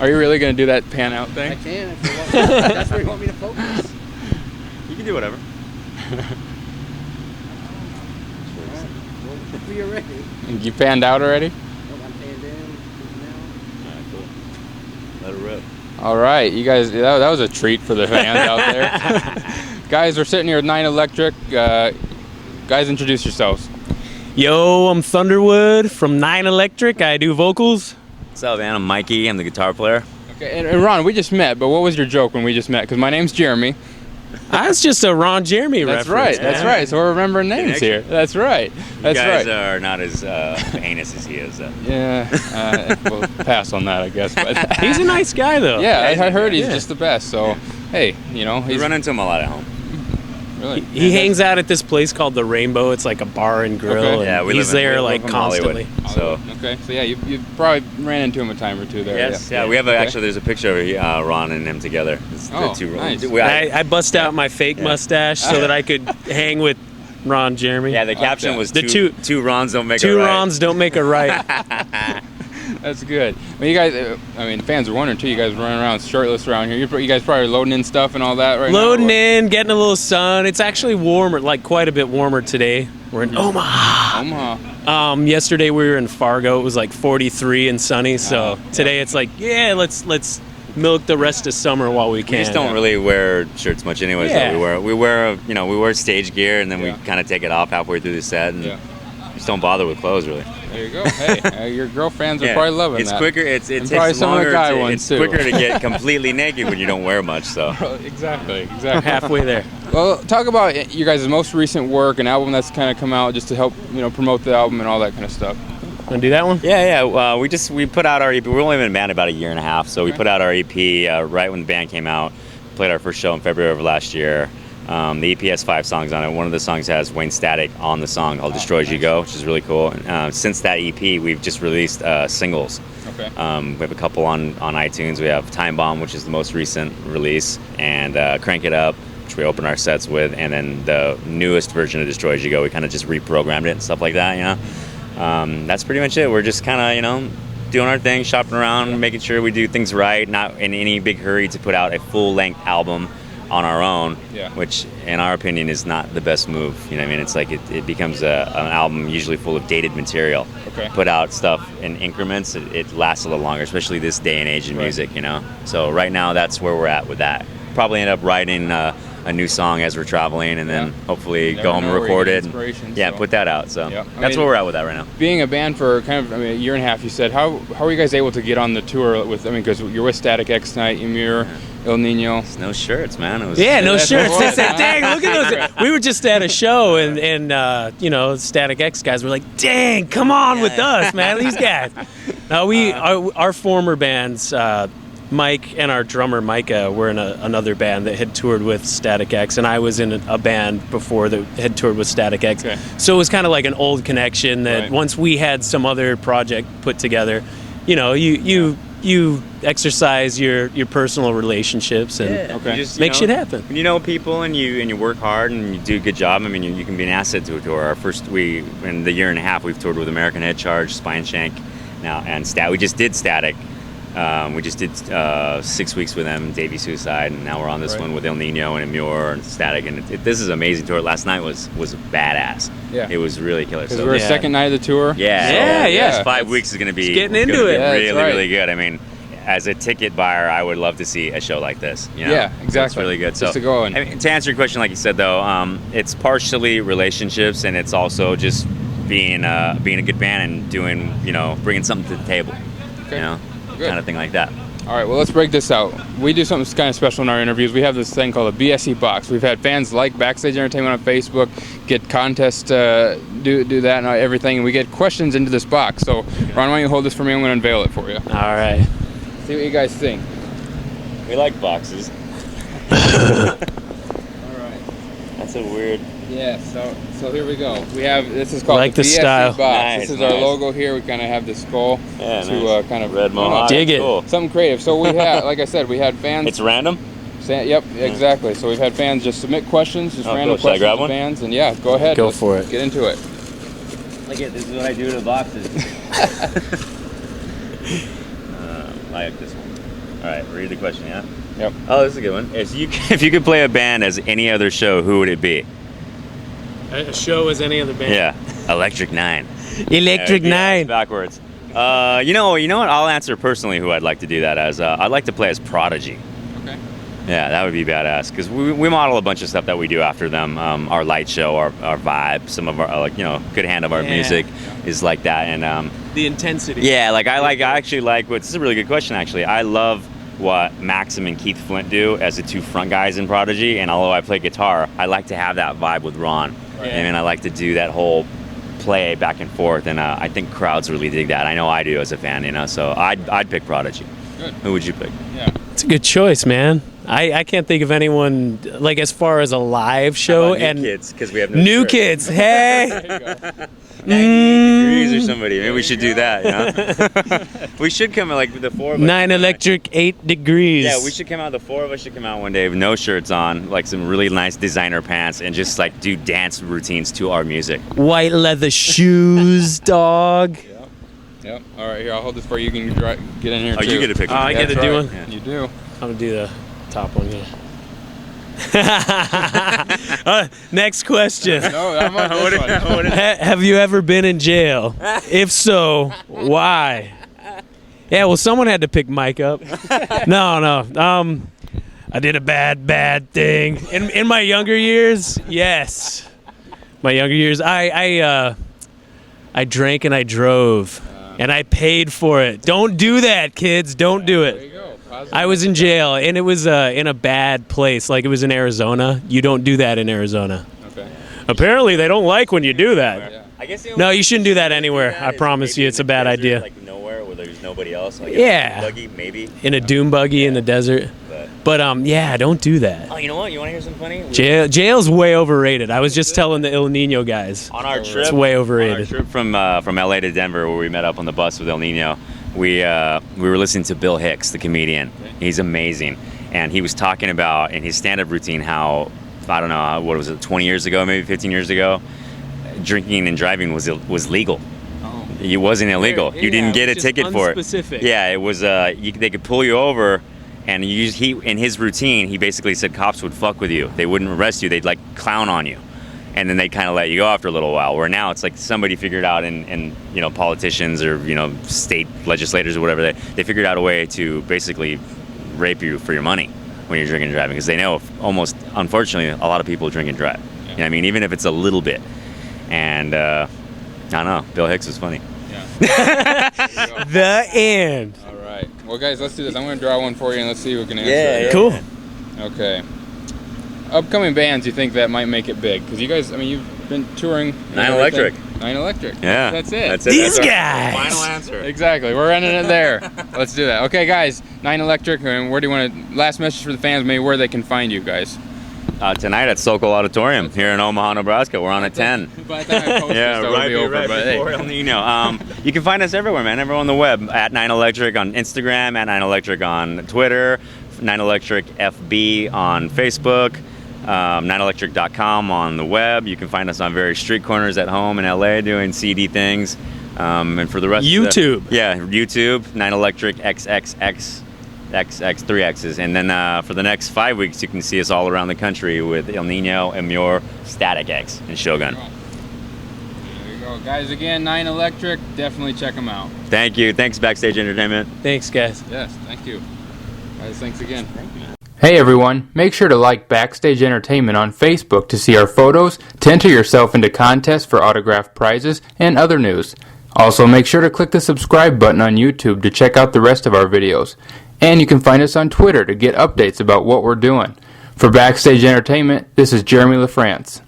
Are you really going to do that pan out thing? I can if you want. That's where you want me to focus. You can do whatever. Well, we are ready. You panned out already? Nope, I'm panned in. Now. Alright, cool. Let it rip. All right, you guys, that was a treat for the fans out there. Guys, we're sitting here with 9Electric. Guys, introduce yourselves. Yo, I'm Thunderwood from 9Electric. I do vocals. What's up, man? I'm Mikey. I'm the guitar player. Okay, and Ron, we just met, but what was your joke when we just met? Because my name's Jeremy. That's just a Ron Jeremy That's reference. right, that's right. So we're remembering names here. That's right. That's You guys right. are not as heinous as he is. Yeah, we'll pass on that, I guess. But He's a nice guy, though. yeah, I heard he's Yeah. just the best. So, hey, you know, We he's run into him a lot at home. really. He hangs out at this place called the Rainbow. It's like a bar and grill. Okay. And Yeah, we he's live in- there we like live in Hollywood. constantly. So Okay, so yeah, you probably ran into him a time or two there. yes, Yeah. yeah. We have Okay. actually. There's a picture of Ron and him together. It's Oh, the two nice. I bust out my fake mustache so that I could hang with Ron Jeremy. Yeah, the caption was The two two Rons don't make Two a right. Rons don't make a right. That's good. I mean, you guys, fans are wondering too. You guys running around shirtless around here. You guys probably loading in stuff and all that right now. Loading in, getting a little sun. It's actually warmer, like quite a bit warmer today. We're in Omaha. Omaha. Yesterday we were in Fargo. It was like 43 and sunny. So today it's like, yeah, let's milk the rest of summer while we can. We just don't really wear shirts much, anyways. Yeah. Though. We wear stage gear, and then Yeah. we kind of take it off halfway through the set, and Yeah. just don't bother with clothes really. There you go. Hey, your girlfriends are probably loving it's that. quicker. It And takes probably some of the longer. guy to, ones, it's too. quicker to get completely naked when you don't wear much. So Exactly. halfway there. Well, talk about your guys' most recent work, an album that's kind of come out just to help promote the album and all that kind of stuff. Want to do that one? yeah. We put out our EP. We've only been in band about a year and a half, so we put out our EP right when the band came out. Played our first show in February of last year. The EP has 5 songs on it. One of the songs has Wayne Static on the song called Destroy As You Go, which is really cool. Since that EP, we've just released singles. Okay. We have a couple on iTunes. We have Time Bomb, which is the most recent release, and Crank It Up, which we open our sets with, and then the newest version of Destroy As You Go. We kind of just reprogrammed it and stuff like that, That's pretty much it. We're just kind of, doing our thing, shopping around, making sure we do things right, not in any big hurry to put out a full-length album on our own, which in our opinion is not the best move. It's like it becomes an album usually full of dated material. Okay. Put out stuff in increments, it lasts a little longer, especially this day and age in music, So right now that's where we're at with that. Probably end up writing a new song as we're traveling, and then hopefully go home and record it. And, put that out. So that's where we're at with that right now. Being a band for kind of a year and a half, you said, how are you guys able to get on the tour with? Because you're with Static X tonight, Ymir, El Nino. It's no shirts, man. It was No That's shirts. what it was. They said, dang, look at those. We were just at a show, and Static X guys were like, dang, come on with us, man. These guys. Now, our former bands, Mike and our drummer Micah were in another band that had toured with Static X, and I was in a band before that had toured with Static X. Okay. So it was kind of like an old connection that once we had some other project put together, you exercise your personal relationships and make shit happen. When you know people and you work hard and you do a good job, you can be an asset to a tour. In the year and a half, we've toured with American Head Charge, Spine Shank, now and we just did Static. We just did 6 weeks with them, Davey Suicide, and now we're on this one with El Nino and Ymir and Static. And this is an amazing tour. Last night was badass. Yeah. It was really killer. Because we're second night of the tour. This 5 weeks is going to be getting into it. Really good. As a ticket buyer, I wowould love to see a show like this. Yeah, exactly. It's really good. Just to go in. To answer your question, like you said, though, it's partially relationships, and it's also just being a good band and doing, bringing something to the table. Good. Kind of thing like that. All right, well, let's break this out. We do something kind of special in our interviews. We have this thing called a BSE box. We've had fans like Backstage Entertainment on Facebook, get contests, do that and everything, and we get questions into this box. So, Ron, why don't you hold this for me? I'm going to unveil it for you. All right. See what you guys think. We like boxes. All right. That's a weird... Yeah, so here we go. We have, this is called like the the BSE style. box. Nice, This is our nice. logo here. We kind of have the skull to kind of... Red Mohawk. Dig it. Cool. Something creative. So we have, like I said, we had fans... It's random? Yep, exactly. So we've had fans just submit questions, just random cool. Should I questions grab to one? fans, and go ahead. Go Let's for it. Get into it. Look at this is what I do to boxes. I like this one. All right, read the question, yeah? Yep. Oh, this is a good one. If you could play a band as any other show, who would it be? A show as any other band. Yeah, Electric 9. Electric Yeah, Nine. backwards. You know what? I'll answer personally who I'd like to do that as. I'd like to play as Prodigy. Okay. Yeah, that would be badass because we model a bunch of stuff that we do after them. Our light show, our vibe, some of our good hand of our music is like that, and The intensity. yeah, I actually like what. This is a really good question actually. I love what Maxim and Keith Flint do as the two front guys in Prodigy, and although I play guitar, I like to have that vibe with Ron, and I like to do that whole play back and forth, and I think crowds really dig that. I know I do as a fan, so I'd pick Prodigy. Good. Who would you pick? Yeah. It's a good choice, man. I can't think of anyone like as far as a live show and kids, because we have no new script. kids. Hey, There you go. 98 degrees or somebody. Maybe we should do that. We should come like the four of us. 9Electric 8 degrees. Yeah, we should come out. The four of us should come out one day with no shirts on, like some really nice designer pants, and just like do dance routines to our music. White leather shoes, dog. Yep. All right, here, I'll hold this for you. You can get in here Oh, too. you get a picture. I get to That's do right. one? Yeah. You do. I'm gonna do the top one here. Next question. No, I'm on this one. Have you ever been in jail? If so, why? Yeah, well, someone had to pick Mike up. No. I did a bad thing in my younger years. Yes, my younger years. I drank and I drove, and I paid for it. Don't do that, kids. Don't do There it. you go. Positive. I was in jail, and it was in a bad place. Like, it was in Arizona. You don't do that in Arizona. Okay. Apparently, they don't like when you do that. Yeah. I guess No, you shouldn't do that anywhere. I promise you, it's a bad idea. Like nowhere where there's nobody else. Like Yeah. buggy, maybe. In a doom buggy in the desert. But yeah, don't do that. Oh, you know what? You want to hear something funny? Jail's way overrated. I was just telling the El Nino guys. On our trip, It's way On our overrated. trip from LA to Denver, where we met up on the bus with El Nino, we were listening to Bill Hicks, the comedian. He's amazing, and he was talking about in his stand-up routine how, I don't know, what was it, 20 years ago, maybe 15 years ago, drinking and driving was legal. Oh. It wasn't illegal. Yeah, You didn't get a it was ticket just for it. unspecific. Yeah, it was. They could pull you over, and he in his routine, he basically said cops would fuck with you. They wouldn't arrest you. They'd like clown on you, and then they kind of let you go after a little while. Where now it's like somebody figured out, and politicians or state legislators or whatever, they figured out a way to basically rape you for your money when you're drinking and driving, because they know almost, unfortunately, a lot of people drink and drive. Yeah. You know what I mean, even if it's a little bit. And I don't know, Bill Hicks was funny. Yeah. The end. All right. Well, guys, let's do this. I'm going to draw one for you, and let's see who can answer Yeah, it. yeah. Cool. Okay. Upcoming bands you think that might make it big? Because you guys, you've been touring. 9Electric. 9Electric. Yeah, That's it. That's it. These That's our guys. Final answer. Exactly. We're ending it there. Let's do that. Okay, guys. 9Electric. And where do you want to? Last message for the fans, maybe where they can find you guys. Tonight at Sokol Auditorium here in Omaha, Nebraska. We're on at 10. By the time I post Yeah, this, it'll right, be over. right But hey. before El Nino. You can find us everywhere, man. Everywhere on the web. At 9Electric on Instagram, at 9Electric on Twitter, 9Electric FB on Facebook, 9electric.com on the web. You can find us on various street corners at home in LA doing CD things. And for the rest YouTube. YouTube, 9Electric XXX. XX, 3 X's. And then for the next 5 weeks, you can see us all around the country with El Nino, Amur, Static X, and Shogun. There you go. Guys, again, 9Electric. Definitely check them out. Thank you. Thanks, Backstage Entertainment. Thanks, guys. Yes, thank you. Guys, thanks again. Hey everyone, make sure to like Backstage Entertainment on Facebook to see our photos, to enter yourself into contests for autographed prizes, and other news. Also, make sure to click the subscribe button on YouTube to check out the rest of our videos. And you can find us on Twitter to get updates about what we're doing. For Backstage Entertainment, this is Jeremy Lafrentz.